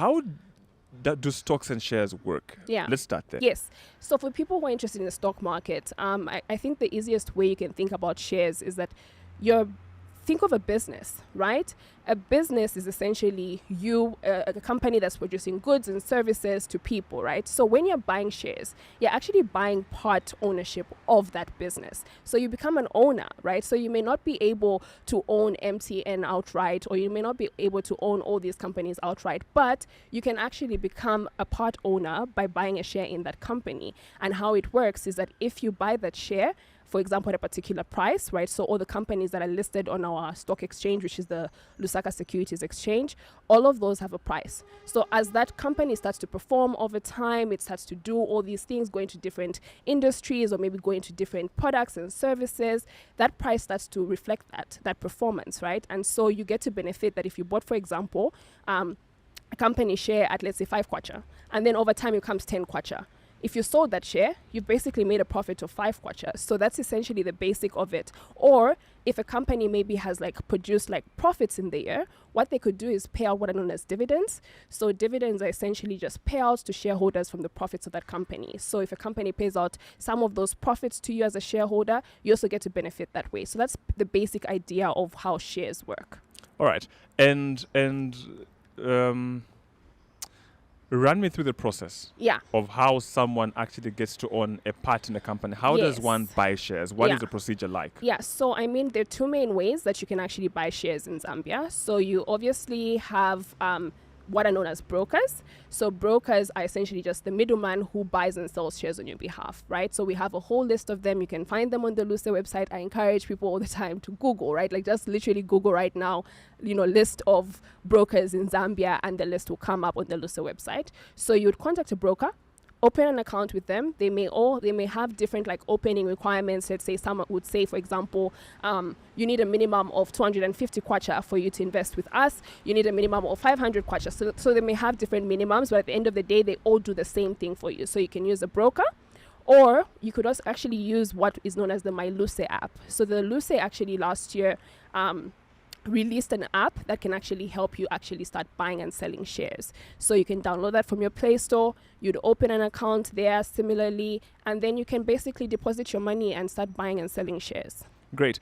how do stocks and shares work? Yeah. Let's start there. Yes. So for people who are interested in the stock market, I think the easiest way you can think about shares is that think of a business, right? A business is essentially a company that's producing goods and services to people, right? So when you're buying shares, you're actually buying part ownership of that business. So you become an owner, right? So you may not be able to own MTN outright, or you may not be able to own all these companies outright, but you can actually become a part owner by buying a share in that company. And how it works is that if you buy that share, for example, at a particular price, right? So all the companies that are listed on our stock exchange, which is the Lusaka Securities Exchange, all of those have a price. So as that company starts to perform over time, it starts to do all these things, go into different industries or maybe go into different products and services, that price starts to reflect that performance, right? And so you get to benefit that if you bought, for example, a company share at, let's say, 5 kwacha, and then over time it becomes 10 kwacha. If you sold that share, you've basically made a profit of 5 kwacha. So that's essentially the basic of it. Or if a company maybe has produced profits in the year, what they could do is pay out what are known as dividends. So dividends are essentially just payouts to shareholders from the profits of that company. So if a company pays out some of those profits to you as a shareholder, you also get to benefit that way. So that's the basic idea of how shares work. All right. And run me through the process of how someone actually gets to own a part in a company. How does one buy shares? What is the procedure like? Yeah, so I mean, there are 2 main ways that you can actually buy shares in Zambia. So you obviously have what are known as brokers. So brokers are essentially just the middleman who buys and sells shares on your behalf, right? So we have a whole list of them. You can find them on the Luce website. I encourage people all the time to Google, right? Just literally Google right now, list of brokers in Zambia, and the list will come up on the Luce website. So you would contact a broker, open an account with them. They may have different opening requirements. Let's say someone would say, for example, you need a minimum of 250 kwacha for you to invest with us. You need a minimum of 500 kwacha. So they may have different minimums, but at the end of the day, they all do the same thing for you. So you can use a broker, or you could also actually use what is known as the My Luce app. So the Luce actually last year released an app that can actually help you actually start buying and selling shares. So you can download that from your Play Store. You'd open an account there similarly, and then you can basically deposit your money and start buying and selling shares. Great.